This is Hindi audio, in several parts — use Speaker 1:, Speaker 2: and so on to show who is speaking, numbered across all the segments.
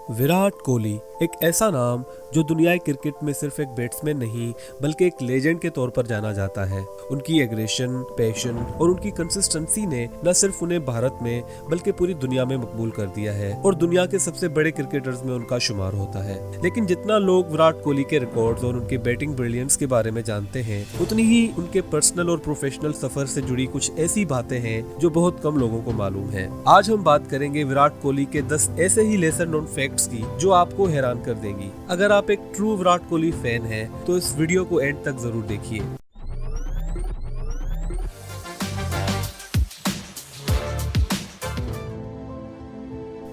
Speaker 1: विराट कोहली एक ऐसा नाम जो दुनिया क्रिकेट में सिर्फ एक बैट्समैन नहीं बल्कि एक लेजेंड के तौर पर जाना जाता है। उनकी एग्रेशन, पैशन और उनकी कंसिस्टेंसी ने न सिर्फ उन्हें भारत में बल्कि पूरी दुनिया में मकबूल कर दिया है और दुनिया के सबसे बड़े क्रिकेटर्स में उनका शुमार होता है। लेकिन जितना लोग विराट कोहली के रिकॉर्ड्स और उनके बैटिंग ब्रिलियंस के बारे में जानते हैं, उतनी ही उनके पर्सनल और प्रोफेशनल सफर से जुड़ी कुछ ऐसी बातें हैं जो बहुत कम लोगों को मालूम है। आज हम बात करेंगे विराट कोहली के 10 ऐसे ही लेसर नोन फैक्ट्स की जो आपको हैरान कर देंगी। अगर आप एक ट्रू विराट कोहली फैन हैं, तो इस वीडियो को एंड तक जरूर देखिए।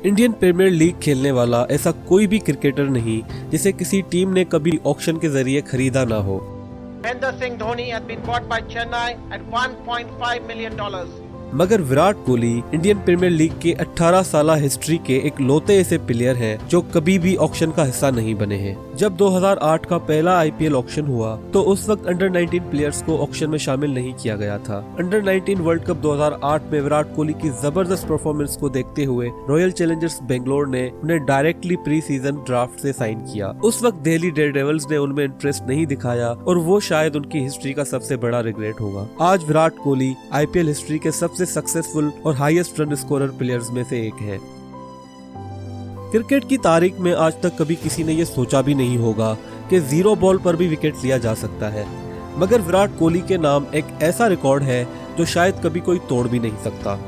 Speaker 1: इंडियन प्रीमियर लीग खेलने वाला ऐसा कोई भी क्रिकेटर नहीं जिसे किसी टीम ने कभी ऑक्शन के जरिए खरीदा ना हो।
Speaker 2: Mahendra Singh Dhoni had been bought by Chennai at $1.5 million.
Speaker 1: मगर Virat Kohli Indian premier league के 18 साल हिस्ट्री के एक लौते ऐसे प्लेयर हैं जो कभी भी ऑक्शन का हिस्सा नहीं बने हैं। जब 2008 का पहला आईपीएल ऑक्शन हुआ तो उस वक्त अंडर 19 प्लेयर्स को ऑक्शन में शामिल नहीं किया गया था। अंडर 19 वर्ल्ड कप 2008 में विराट कोहली की जबरदस्त परफॉर्मेंस को देखते हुए रॉयल चैलेंजर्स बेंगलोर ने उन्हें डायरेक्टली प्री सीजन ड्राफ्ट से साइन किया। उस वक्त दिल्ली डेयरडेविल्स ने उनमें इंटरेस्ट नहीं दिखाया और वो शायद उनकी हिस्ट्री का सबसे बड़ा रिग्रेट होगा। आज विराट कोहली आईपीएल हिस्ट्री के सबसे सक्सेसफुल और हाईएस्ट रन स्कोरर प्लेयर्स में से एक है। क्रिकेट की तारीख में आज तक कभी किसी ने यह सोचा भी नहीं होगा कि जीरो बॉल पर भी विकेट लिया जा सकता है, मगर विराट कोहली के नाम एक ऐसा रिकॉर्ड है जो शायद कभी कोई तोड़ भी नहीं सकता।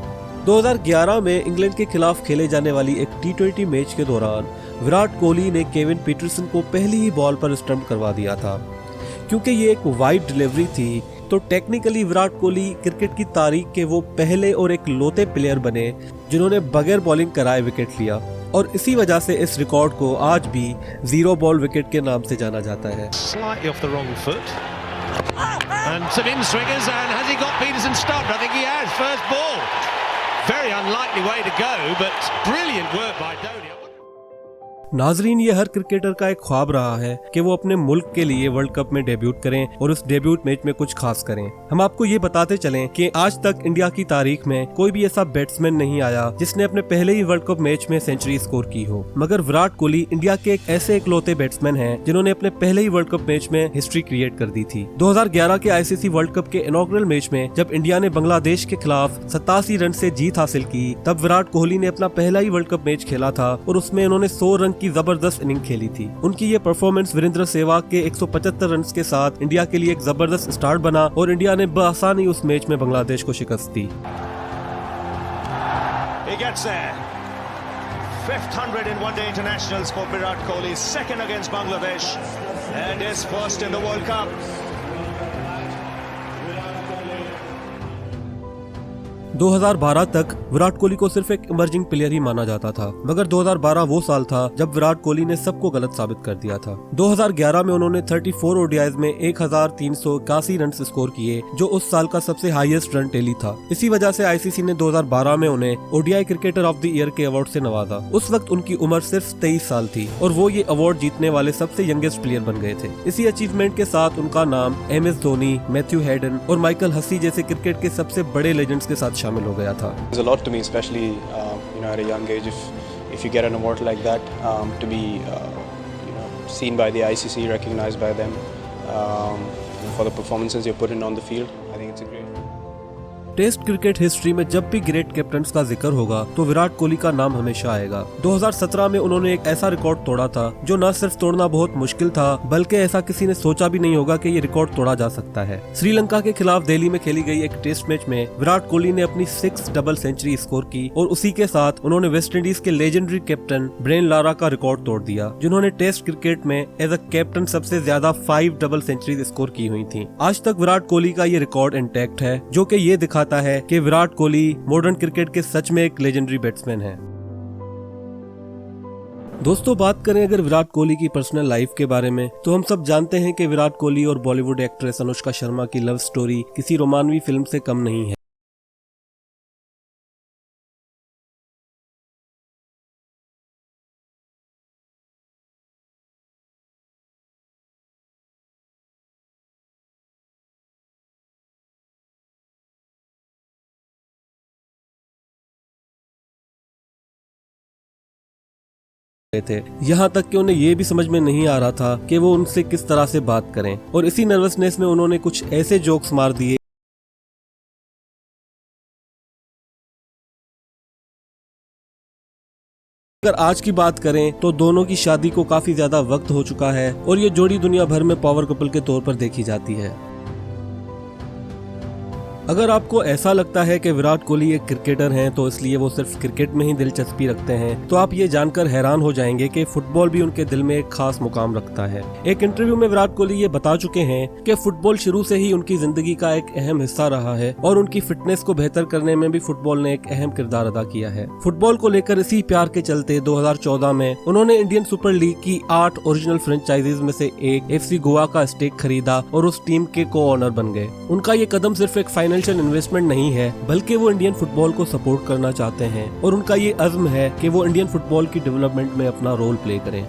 Speaker 1: 2011 में इंग्लैंड के खिलाफ खेले जाने वाली एक T20 मैच के दौरान विराट कोहली ने केविन पीटरसन को पहली ही बॉल पर स्टंप करवा दिया था। क्योंकि ये एक वाइड डिलीवरी थी तो टेक्निकली विराट कोहली क्रिकेट की तारीख के वो पहले और एक लौते प्लेयर बने जिन्होंने बगैर बॉलिंग कराए विकेट लिया, और इसी वजह से इस रिकॉर्ड को आज भी जीरो बॉल विकेट के नाम से जाना जाता है। नाजरीन, ये हर क्रिकेटर का एक ख्वाब रहा है कि वो अपने मुल्क के लिए वर्ल्ड कप में डेब्यूट करें और उस डेब्यूट मैच में कुछ खास करें। हम आपको ये बताते चलें कि आज तक इंडिया की तारीख में कोई भी ऐसा बैट्समैन नहीं आया जिसने अपने पहले ही वर्ल्ड कप मैच में सेंचुरी स्कोर की हो, मगर विराट कोहली इंडिया के एक ऐसे इकलौते बैट्समैन हैं जिन्होंने अपने पहले ही वर्ल्ड कप मैच में हिस्ट्री क्रिएट कर दी थी। 2011 के आईसीसी वर्ल्ड कप के इनॉग्रल मैच में जब इंडिया ने बांग्लादेश के खिलाफ 87 रन से जीत हासिल की, तब विराट कोहली ने अपना पहला ही वर्ल्ड कप मैच खेला था और उसमें उन्होंने 100 रन की जबरदस्त इनिंग खेली थी। उनकी ये परफॉर्मेंस वीरेंद्र सहवाग के 175 रन के साथ इंडिया के लिए एक जबरदस्त स्टार्ट बना और इंडिया ने बआसानी उस मैच में बांग्लादेश को शिकस्त दी।
Speaker 3: Fifth 100 in one-day internationals for Virat Kohli, second against Bangladesh, and is first in the World Cup.
Speaker 1: 2012 तक विराट कोहली को सिर्फ एक इमर्जिंग प्लेयर ही माना जाता था, मगर 2012 वो साल था जब विराट कोहली ने सबको गलत साबित कर दिया था। 2011 में उन्होंने 34 ओडीआईज में 1381 रन स्कोर किए, जो उस साल का सबसे हाईएस्ट रन टैली था। इसी वजह से आईसीसी ने 2012 में उन्हें ODI cricketer of the year के अवार्ड से नवाजा। उस वक्त उनकी उम्र सिर्फ 23 साल थी और वो ये अवार्ड जीतने वाले सबसे यंगेस्ट प्लेयर बन गए थे। इसी अचीवमेंट के साथ उनका नाम MS धोनी, मैथ्यू हेडन और माइकल हसी जैसे क्रिकेट के सबसे बड़े लेजेंड्स के साथ शामिल हो गया था।
Speaker 4: It's a lot to me, especially at a young age. If you get an award like that, to be seen by the ICC, recognized by them for the performances you put in on the field, I think it's a great.
Speaker 1: Test cricket history में जब भी ग्रेट कैप्टन्स का जिक्र होगा तो विराट कोहली का नाम हमेशा आएगा। 2017 में उन्होंने एक ऐसा रिकॉर्ड तोड़ा था जो न सिर्फ तोड़ना बहुत मुश्किल था, बल्कि ऐसा किसी ने सोचा भी नहीं होगा कि ये रिकॉर्ड तोड़ा जा सकता है। श्रीलंका के खिलाफ दिल्ली में खेली गई एक टेस्ट मैच में विराट कोहली ने अपनी 6 डबल सेंचुरी स्कोर की और उसी के साथ उन्होंने वेस्ट इंडीज के लेजेंडरी कैप्टन ब्रेन लारा का रिकॉर्ड तोड़ दिया, जिन्होंने टेस्ट क्रिकेट में एज अ कैप्टन सबसे ज्यादा 5 डबल सेंचुरी स्कोर की हुई थी। आज तक विराट कोहली का ये रिकॉर्ड इंटैक्ट है, जो कि ये दिखाता है कि विराट कोहली मॉडर्न क्रिकेट के सच में एक लेजेंडरी बैट्समैन है। दोस्तों, बात करें अगर विराट कोहली की पर्सनल लाइफ के बारे में, तो हम सब जानते हैं कि विराट कोहली और बॉलीवुड एक्ट्रेस अनुष्का शर्मा की लव स्टोरी किसी रोमानवी फिल्म से कम नहीं है। रहे थे। यहाँ तक कि उन्हें ये भी समझ में नहीं आ रहा था कि वो उनसे किस तरह से बात करें, और इसी नर्वसनेस में उन्होंने कुछ ऐसे जोक्स मार दिए। अगर आज की बात करें तो दोनों की शादी को काफी ज्यादा वक्त हो चुका है और ये जोड़ी दुनिया भर में पावर कपल के तौर पर देखी जाती है। अगर आपको ऐसा लगता है कि विराट कोहली एक क्रिकेटर हैं तो इसलिए वो सिर्फ क्रिकेट में ही दिलचस्पी रखते हैं, तो आप ये जानकर हैरान हो जाएंगे कि फुटबॉल भी उनके दिल में एक खास मुकाम रखता है। एक इंटरव्यू में विराट कोहली ये बता चुके हैं कि फुटबॉल शुरू से ही उनकी जिंदगी का एक अहम हिस्सा रहा है और उनकी फिटनेस को बेहतर करने में भी फुटबॉल ने एक अहम किरदार अदा किया है। फुटबॉल को लेकर इसी प्यार के चलते 2014 में उन्होंने इंडियन सुपर लीग की 8 ओरिजिनल फ्रेंचाइजीज में से एक FC गोवा का स्टेक खरीदा और उस टीम के को ऑनर बन गए। उनका ये कदम सिर्फ एक फाइनेंशियल इन्वेस्टमेंट नहीं है, बल्कि वो इंडियन फुटबॉल को सपोर्ट करना चाहते हैं और उनका ये अज़्म है कि वो इंडियन फुटबॉल की डेवलपमेंट में अपना रोल प्ले करें।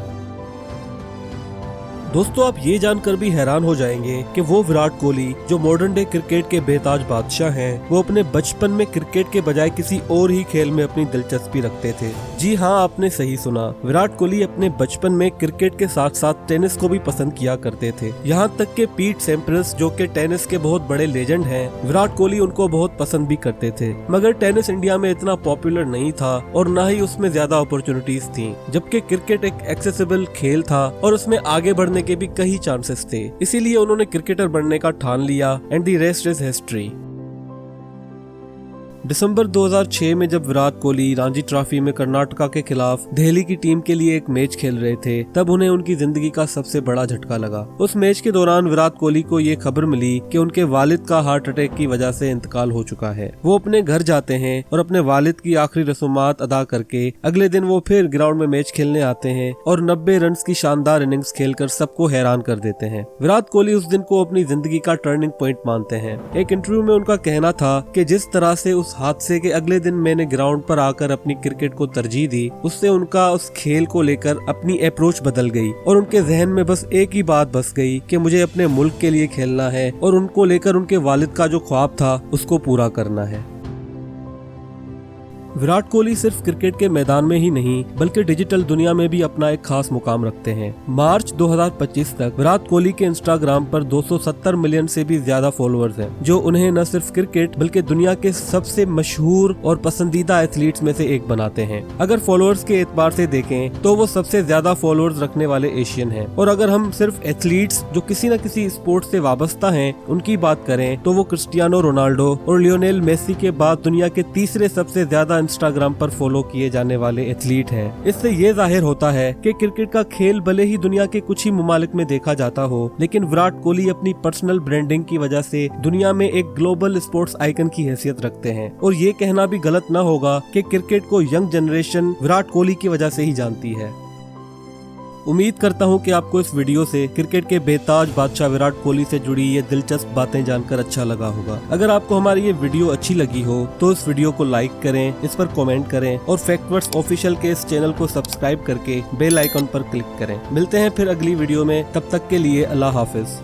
Speaker 1: दोस्तों, आप ये जानकर भी हैरान हो जाएंगे कि वो विराट कोहली जो मॉडर्न डे क्रिकेट के बेताज बादशाह हैं, वो अपने बचपन में क्रिकेट के बजाय किसी और ही खेल में अपनी दिलचस्पी रखते थे। जी हाँ, आपने सही सुना, विराट कोहली अपने बचपन में क्रिकेट के साथ साथ टेनिस को भी पसंद किया करते थे। यहाँ तक कि पीट सैम्प्रस जो कि टेनिस के बहुत बड़े लेजेंड हैं, विराट कोहली उनको बहुत पसंद भी करते थे। मगर टेनिस इंडिया में इतना पॉपुलर नहीं था और न ही उसमें ज्यादा अपॉर्चुनिटीज थी, जबकि क्रिकेट एक एक्सेसिबल खेल था और उसमें आगे बढ़ने के भी कई चांसेस थे। इसीलिए उन्होंने क्रिकेटर बनने का ठान लिया and the rest is history. दिसंबर 2006 में जब विराट कोहली रणजी ट्रॉफी में कर्नाटका के खिलाफ दिल्ली की टीम के लिए एक मैच खेल रहे थे, तब उन्हें उनकी जिंदगी का सबसे बड़ा झटका लगा। उस मैच के दौरान विराट कोहली को ये खबर मिली कि उनके वालिद का हार्ट अटैक की वजह से इंतकाल हो चुका है। वो अपने घर जाते हैं और अपने वालिद की आखिरी रसूमात अदा करके अगले दिन वो फिर ग्राउंड में मैच खेलने आते हैं और 90 रन की शानदार इनिंग्स खेलकर सबको हैरान कर देते हैं। विराट कोहली उस दिन को अपनी जिंदगी का टर्निंग पॉइंट मानते हैं। एक इंटरव्यू में उनका कहना था कि जिस तरह से उस हादसे के अगले दिन मैंने ग्राउंड पर आकर अपनी क्रिकेट को तरजीह दी, उससे उनका उस खेल को लेकर अपनी अप्रोच बदल गई और उनके जहन में बस एक ही बात बस गई कि मुझे अपने मुल्क के लिए खेलना है और उनको लेकर उनके वालिद का जो ख्वाब था उसको पूरा करना है। विराट कोहली सिर्फ क्रिकेट के मैदान में ही नहीं बल्कि डिजिटल दुनिया में भी अपना एक खास मुकाम रखते हैं। मार्च 2025 तक विराट कोहली के इंस्टाग्राम पर 270 मिलियन से भी ज्यादा फॉलोअर्स हैं, जो उन्हें न सिर्फ क्रिकेट बल्कि दुनिया के सबसे मशहूर और पसंदीदा एथलीट्स में से एक बनाते हैं। अगर फॉलोअर्स के एतबार से देखें तो वो सबसे ज्यादा फॉलोअर्स रखने वाले एशियन हैं, और अगर हम सिर्फ एथलीट्स जो किसी न किसी स्पोर्ट से वाबस्ता हैं उनकी बात करें तो वो क्रिस्टियानो रोनाल्डो और लियोनेल मेसी के बाद दुनिया के तीसरे सबसे ज्यादा इंस्टाग्राम पर फॉलो किए जाने वाले एथलीट हैं। इससे ये जाहिर होता है कि क्रिकेट का खेल भले ही दुनिया के कुछ ही ममालिक में देखा जाता हो, लेकिन विराट कोहली अपनी पर्सनल ब्रांडिंग की वजह से दुनिया में एक ग्लोबल स्पोर्ट्स आइकन की हैसियत रखते हैं। और ये कहना भी गलत न होगा कि क्रिकेट को यंग जनरेशन विराट कोहली की वजह से ही जानती है। उम्मीद करता हूँ कि आपको इस वीडियो से क्रिकेट के बेताज बादशाह विराट कोहली से जुड़ी ये दिलचस्प बातें जानकर अच्छा लगा होगा। अगर आपको हमारी ये वीडियो अच्छी लगी हो तो इस वीडियो को लाइक करें, इस पर कमेंट करें और फैक्टवर्ड्स ऑफिशियल के इस चैनल को सब्सक्राइब करके बेल आइकन पर क्लिक करें। मिलते हैं फिर अगली वीडियो में, तब तक के लिए अल्लाह हाफिज।